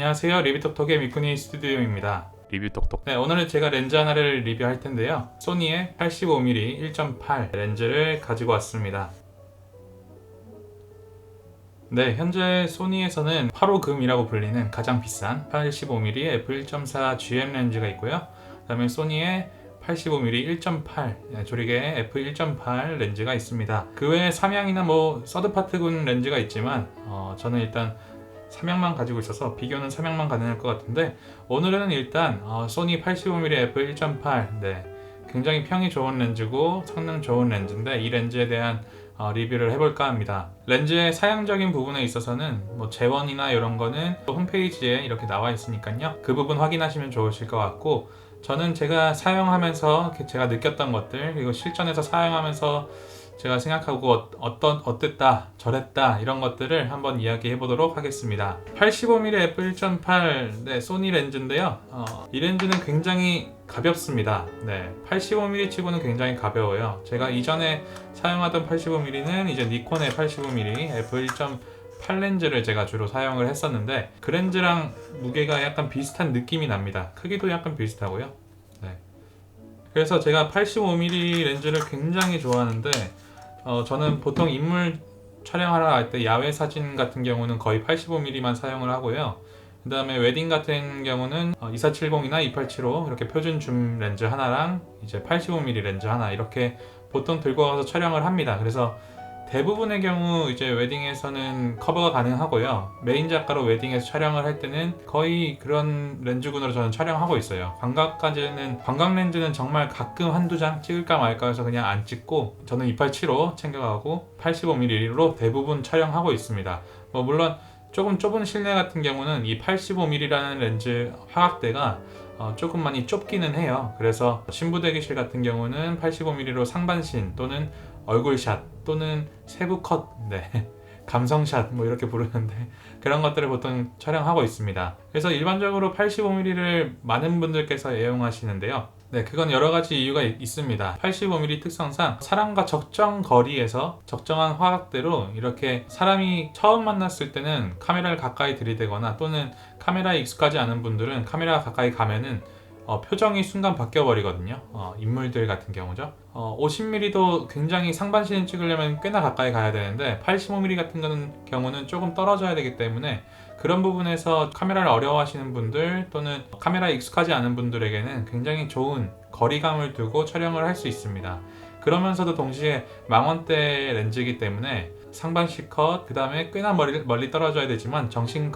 안녕하세요. 리뷰톡톡의 미쿠니 스튜디오입니다. 리뷰톡톡. 네, 오늘은 제가 렌즈 하나를 리뷰할 텐데요. 소니의 85mm 1.8 렌즈를 가지고 왔습니다. 네, 현재 소니에서는 8호금이라고 불리는 가장 비싼 85mm f1.4 GM 렌즈가 있고요. 그 다음에 소니의 85mm 1.8 조리개 f1.8 렌즈가 있습니다. 그 외에 삼양이나 서드파트군 렌즈가 있지만 저는 일단 삼양만 가지고 있어서 비교는 삼양만 가능할 것 같은데, 오늘은 일단 소니 85mm f1.8 굉장히 평이 좋은 렌즈고 성능 좋은 렌즈인데, 이 렌즈에 대한 리뷰를 해볼까 합니다. 렌즈의 사양적인 부분에 있어서는 재원이나 이런 거는 홈페이지에 이렇게 나와 있으니까요, 그 부분 확인하시면 좋으실 것 같고, 저는 제가 사용하면서 제가 느꼈던 것들, 그리고 실전에서 사용하면서 제가 생각하고 어땠다 저랬다 이런 것들을 한번 이야기해 보도록 하겠습니다. 85mm f1.8 소니 렌즈인데요. 이 렌즈는 굉장히 가볍습니다. 85mm 치고는 굉장히 가벼워요. 제가 이전에 사용하던 85mm는 이제 니콘의 85mm f1.8 렌즈를 제가 주로 사용을 했었는데, 그 렌즈랑 무게가 약간 비슷한 느낌이 납니다. 크기도 약간 비슷하고요. 그래서 제가 85mm 렌즈를 굉장히 좋아하는데, 저는 보통 인물 촬영하러 갈 때 야외 사진 같은 경우는 거의 85mm만 사용을 하고요. 그 다음에 웨딩 같은 경우는 2470이나 2875 이렇게 표준 줌 렌즈 하나랑 이제 85mm 렌즈 하나 이렇게 보통 들고 가서 촬영을 합니다. 그래서 대부분의 경우 이제 웨딩에서는 커버가 가능하고요. 메인 작가로 웨딩에서 촬영을 할 때는 거의 그런 렌즈군으로 저는 촬영하고 있어요. 관광 렌즈는 정말 가끔 한두 장 찍을까 말까 해서 그냥 안 찍고, 저는 2875 챙겨가고 85mm로 대부분 촬영하고 있습니다. 물론 조금 좁은 실내 같은 경우는 이 85mm라는 렌즈 화각대가 조금 많이 좁기는 해요. 그래서 신부 대기실 같은 경우는 85mm로 상반신 또는 얼굴샷 또는 세부컷, 감성샷 이렇게 부르는데, 그런 것들을 보통 촬영하고 있습니다. 그래서 일반적으로 85mm를 많은 분들께서 애용하시는데요. 그건 여러 가지 이유가 있습니다. 85mm 특성상 사람과 적정 거리에서 적정한 화각대로 이렇게 사람이 처음 만났을 때는 카메라를 가까이 들이대거나, 또는 카메라에 익숙하지 않은 분들은 카메라가 가까이 가면은 표정이 순간 바뀌어 버리거든요. 인물들 같은 경우죠. 50mm도 굉장히 상반신을 찍으려면 꽤나 가까이 가야 되는데, 85mm 같은 경우는 조금 떨어져야 되기 때문에, 그런 부분에서 카메라를 어려워하시는 분들 또는 카메라에 익숙하지 않은 분들에게는 굉장히 좋은 거리감을 두고 촬영을 할 수 있습니다. 그러면서도 동시에 망원대 렌즈이기 때문에 상반신 컷, 그 다음에 꽤나 멀리 떨어져야 되지만 전신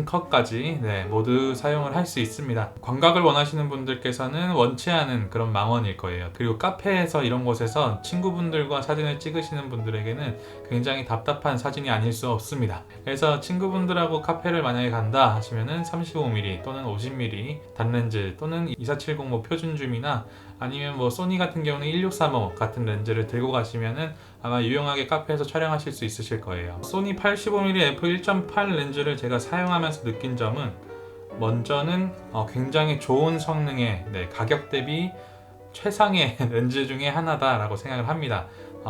컷까지 모두 사용을 할 수 있습니다. 광각을 원하시는 분들께서는 원치 않은 그런 망원일 거예요. 그리고 카페에서 이런 곳에서 친구분들과 사진을 찍으시는 분들에게는 굉장히 답답한 사진이 아닐 수 없습니다. 그래서 친구분들하고 카페를 만약에 간다 하시면은 35mm 또는 50mm 단렌즈 또는 2470 표준 줌이나, 아니면 소니 같은 경우는 1635 같은 렌즈를 들고 가시면은 아마 유용하게 카페에서 촬영하실 수 있으실 거예요. 소니 85mm f1.8 렌즈를 제가 사용하면서 느낀 점은, 먼저는 굉장히 좋은 성능의 가격 대비 최상의 렌즈 중에 하나다라고 생각을 합니다.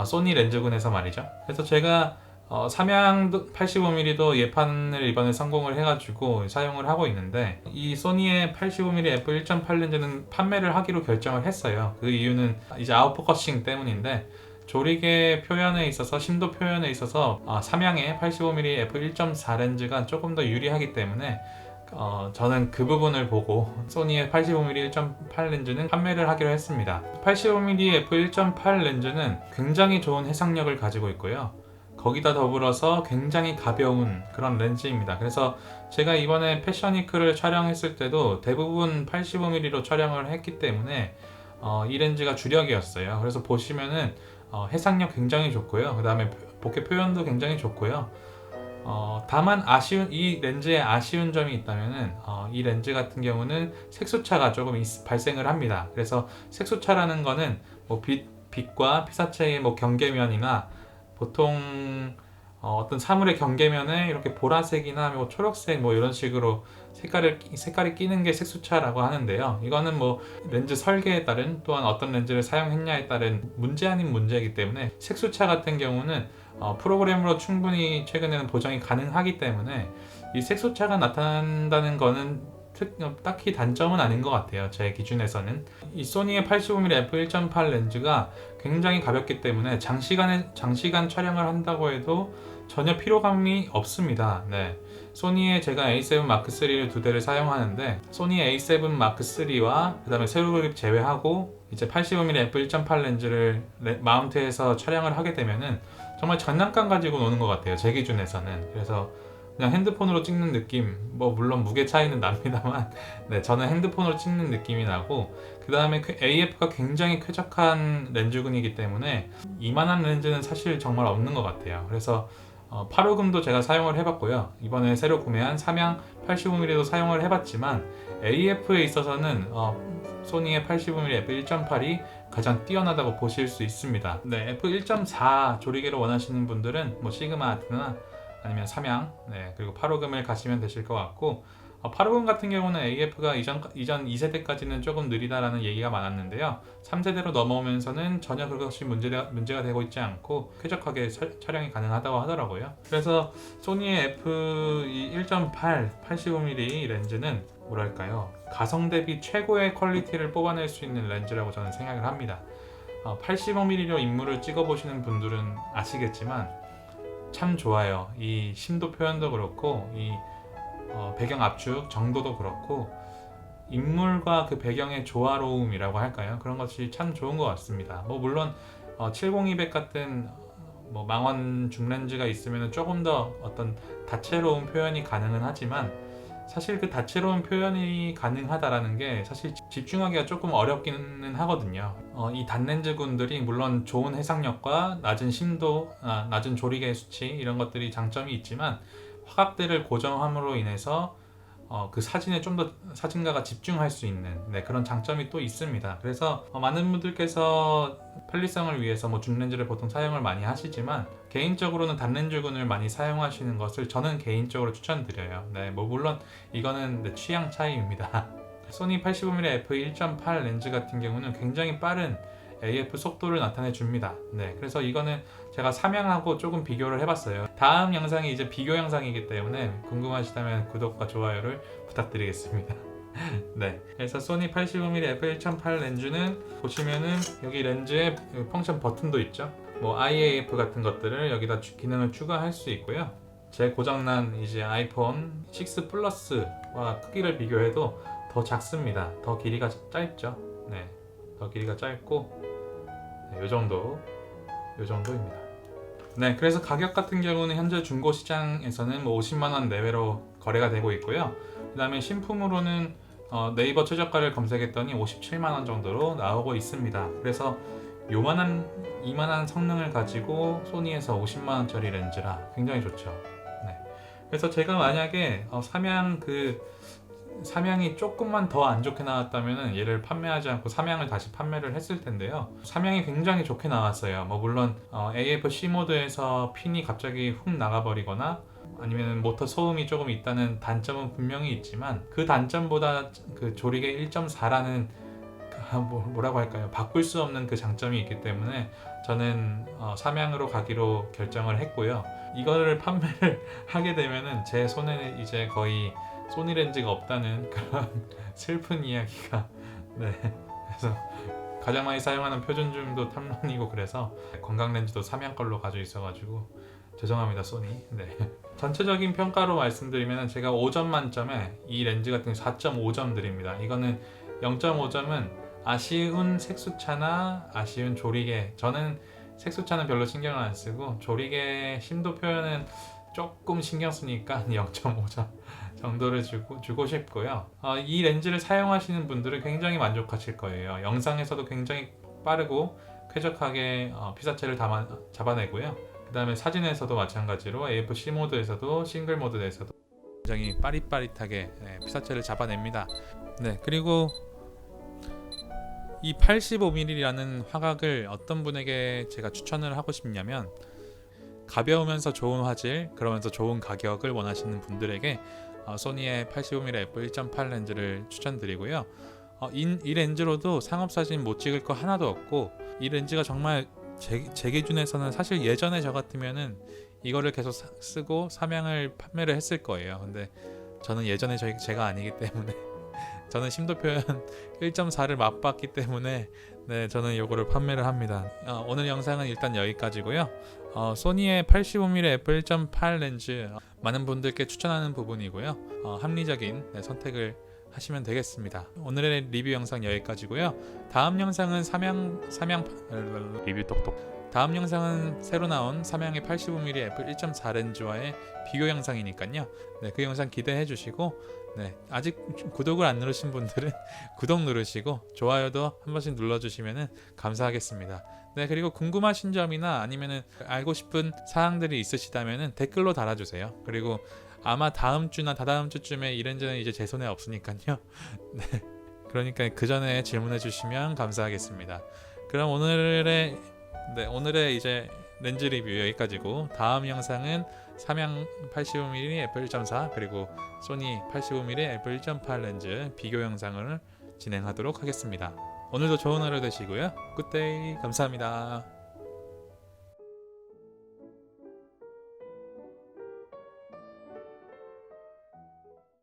소니 렌즈군에서 말이죠. 그래서 제가 삼양 85mm도 예판을 이번에 성공을 해가지고 사용을 하고 있는데, 이 소니의 85mm f1.8 렌즈는 판매를 하기로 결정을 했어요. 그 이유는 이제 아웃포커싱 때문인데, 조리개 표현에 있어서, 심도 표현에 있어서 삼양의 85mm f1.4 렌즈가 조금 더 유리하기 때문에 저는 그 부분을 보고 소니의 85mm 1.8 렌즈는 판매를 하기로 했습니다. 85mm f1.8 렌즈는 굉장히 좋은 해상력을 가지고 있고요. 거기다 더불어서 굉장히 가벼운 그런 렌즈입니다. 그래서 제가 이번에 패션위크를 촬영했을 때도 대부분 85mm로 촬영을 했기 때문에 이 렌즈가 주력이었어요. 그래서 보시면은 해상력 굉장히 좋고요. 그 다음에 bokeh 표현도 굉장히 좋고요. 다만 이 렌즈의 아쉬운 점이 있다면은, 이 렌즈 같은 경우는 색소차가 조금 발생을 합니다. 그래서 색소차라는 거는 빛과 피사체의 경계면이나, 보통 어떤 사물의 경계면에 이렇게 보라색이나 초록색 이런 식으로 색깔이 끼는 게 색소차라고 하는데요. 이거는 렌즈 설계에 따른, 또한 어떤 렌즈를 사용했냐에 따른 문제 아닌 문제이기 때문에, 색소차 같은 경우는 프로그램으로 충분히 최근에는 보정이 가능하기 때문에 이 색소차가 나타난다는 거는 딱히 단점은 아닌 것 같아요. 제 기준에서는. 이 소니의 85mm f1.8 렌즈가 굉장히 가볍기 때문에 장시간 촬영을 한다고 해도 전혀 피로감이 없습니다. 네. 소니의 제가 A7 마크3를 두 대를 사용하는데, 소니 A7 마크3와 그 다음에 세로 그립 제외하고 이제 85mm f1.8 렌즈를 마운트해서 촬영을 하게 되면은 정말 장난감 가지고 노는 것 같아요. 제 기준에서는. 그래서 그냥 핸드폰으로 찍는 느낌, 뭐 물론 무게 차이는 납니다만 네, 저는 핸드폰으로 찍는 느낌이 나고, 그 다음에 AF가 굉장히 쾌적한 렌즈군이기 때문에 이만한 렌즈는 사실 정말 없는 것 같아요. 그래서 8호금도 제가 사용을 해봤고요. 이번에 새로 구매한 삼양 85mm도 사용을 해봤지만 AF에 있어서는 소니의 85mm f1.8이 가장 뛰어나다고 보실 수 있습니다. 네, f1.4 조리개를 원하시는 분들은 뭐 시그마 아트나 아니면 삼양, 네, 그리고 8호금을 가시면 되실 것 같고, 8호금 같은 경우는 AF가 이전 2세대까지는 조금 느리다라는 얘기가 많았는데요. 3세대로 넘어오면서는 전혀 그것이 문제가 되고 있지 않고 쾌적하게 촬영이 가능하다고 하더라고요. 그래서 소니의 f1.8 85mm 렌즈는 뭐랄까요, 가성 대비 최고의 퀄리티를 뽑아낼 수 있는 렌즈라고 저는 생각을 합니다. 85mm로 인물을 찍어보시는 분들은 아시겠지만 참 좋아요. 이 심도 표현도 그렇고, 이 배경 압축 정도도 그렇고, 인물과 그 배경의 조화로움이라고 할까요? 그런 것이 참 좋은 것 같습니다. 뭐 물론 70200 같은 뭐 망원 줌렌즈가 있으면 조금 더 어떤 다채로운 표현이 가능은 하지만, 사실 그 다채로운 표현이 가능하다라는 게 사실 집중하기가 조금 어렵기는 하거든요. 이 단렌즈군들이 물론 좋은 해상력과 낮은 심도, 낮은 조리개 수치 이런 것들이 장점이 있지만, 화각대를 고정함으로 인해서 그 사진에 좀 더 사진가가 집중할 수 있는 그런 장점이 또 있습니다. 그래서 많은 분들께서 편리성을 위해서 뭐 줌렌즈를 보통 사용을 많이 하시지만, 개인적으로는 단렌즈군을 많이 사용하시는 것을 저는 개인적으로 추천드려요. 네, 뭐 물론 이거는 취향 차이입니다. 소니 85mm f1.8 렌즈 같은 경우는 굉장히 빠른 AF 속도를 나타내 줍니다. 네, 그래서 이거는 제가 삼양하고 조금 비교를 해봤어요. 다음 영상이 이제 비교 영상이기 때문에 궁금하시다면 구독과 좋아요를 부탁드리겠습니다. 네, 그래서 소니 85mm f1.8 렌즈는 보시면은 여기 렌즈에 펑션 버튼도 있죠. 뭐 IAF 같은 것들을 여기다 기능을 추가할 수 있고요. 제 고장난 이제 아이폰 6 플러스와 크기를 비교해도 더 작습니다. 더 길이가 짧죠. 네, 더 길이가 짧고, 네, 요 정도입니다. 네, 그래서 가격 같은 경우는 현재 중고 시장에서는 뭐 50만 원 내외로 거래가 되고 있고요. 그 다음에 신품으로는 네이버 최저가를 검색했더니 57만 원 정도로 나오고 있습니다. 그래서 이만한 성능을 가지고 소니에서 50만 원짜리 렌즈라 굉장히 좋죠. 네. 그래서 제가 만약에 삼양이 조금만 더 안 좋게 나왔다면 얘를 판매하지 않고 삼양을 다시 판매를 했을 텐데요. 삼양이 굉장히 좋게 나왔어요. 뭐 물론 AF-C 모드에서 핀이 갑자기 훅 나가버리거나 아니면 모터 소음이 조금 있다는 단점은 분명히 있지만, 그 단점보다 그 조리개 1.4라는 뭐라고 할까요? 바꿀 수 없는 그 장점이 있기 때문에 저는 삼양으로 가기로 결정을 했고요. 이거를 판매를 하게 되면은 제 손에는 이제 거의 소니 렌즈가 없다는 그런 슬픈 이야기가, 네, 그래서 가장 많이 사용하는 표준줌도 탐론이고, 그래서 건강 렌즈도 삼양 걸로 가지고 있어가지고 죄송합니다 소니. 네. 전체적인 평가로 말씀드리면 제가 5점 만점에 이 렌즈 같은 4.5점 드립니다. 이거는 0.5점은 아쉬운 색수차나 아쉬운 조리개, 저는 색수차는 별로 신경을 안 쓰고 조리개 심도 표현은 조금 신경 쓰니까 0.5점 정도를 주고 싶고요. 이 렌즈를 사용하시는 분들은 굉장히 만족하실 거예요. 영상에서도 굉장히 빠르고 쾌적하게 피사체를 잡아내고요. 그 다음에 사진에서도 마찬가지로 AF-C 모드에서도 싱글 모드에서도 굉장히 빠릿빠릿하게 피사체를 잡아냅니다. 네, 그리고 이 85mm라는 화각을 어떤 분에게 제가 추천을 하고 싶냐면, 가벼우면서 좋은 화질, 그러면서 좋은 가격을 원하시는 분들에게 소니의 85mm f1.8 렌즈를 추천드리고요. 이 렌즈로도 상업사진 못 찍을 거 하나도 없고, 이 렌즈가 정말 제 기준에서는 사실 예전에 저 같으면은 이거를 계속 쓰고 삼양을 판매를 했을 거예요. 근데 저는 예전에 제가 아니기 때문에 저는 심도 표현 1.4를 맛봤기 때문에 네, 저는 이거를 판매를 합니다. 오늘 영상은 일단 여기까지고요. 소니의 85mm f1.8 렌즈 많은 분들께 추천하는 부분이고요. 합리적인 선택을 하시면 되겠습니다. 오늘의 리뷰 영상 여기까지고요. 다음 영상은 리뷰 똑똑. 다음 영상은 새로 나온 삼양의 85mm f1.4 렌즈와의 비교 영상이니까요. 네, 그 영상 기대해 주시고 네, 아직 구독을 안 누르신 분들은 구독 누르시고 좋아요도 한 번씩 눌러주시면 감사하겠습니다. 네, 그리고 궁금하신 점이나 아니면은 알고 싶은 사항들이 있으시다면 댓글로 달아주세요. 그리고 아마 다음 주나 다다음 주쯤에 이 렌즈는 이제 제 손에 없으니까요. 네, 그러니까 그 전에 질문해 주시면 감사하겠습니다. 그럼 오늘의 이제 렌즈 리뷰 여기까지고, 다음 영상은 삼양 85mm f1.4 그리고 소니 85mm f1.8 렌즈 비교 영상을 진행하도록 하겠습니다. 오늘도 좋은 하루 되시고요. 굿데이. 감사합니다.